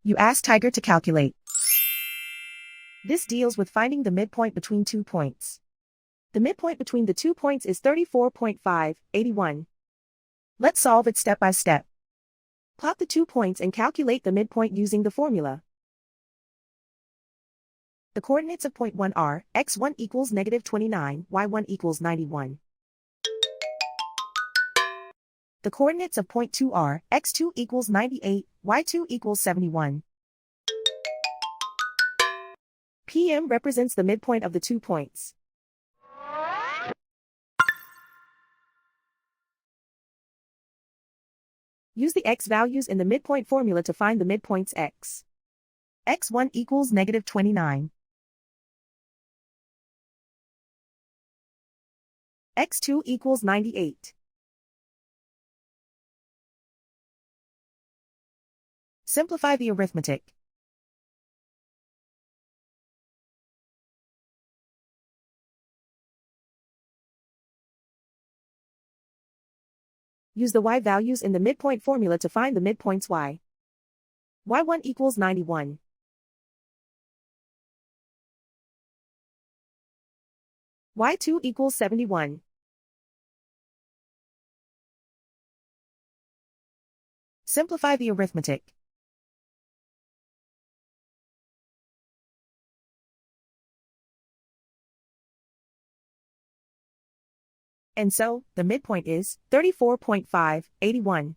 You ask Tiger to calculate. This deals with finding the midpoint between 2 points. The midpoint between the 2 points is 34.581. Let's solve it step by step. Plot the 2 points and calculate the midpoint using the formula. The coordinates of point 1 are x1 equals -29, y1 equals 91. The coordinates of point 2 are x2 equals 98, y2 equals 71. PM represents the midpoint of the 2 points. Use the x values in the midpoint formula to find the midpoints x. x1 equals -29. x2 equals 98. Simplify the arithmetic. Use the y values in the midpoint formula to find the midpoints y. y1 equals 91. y2 equals 71. Simplify the arithmetic. And so, the midpoint is 34.581.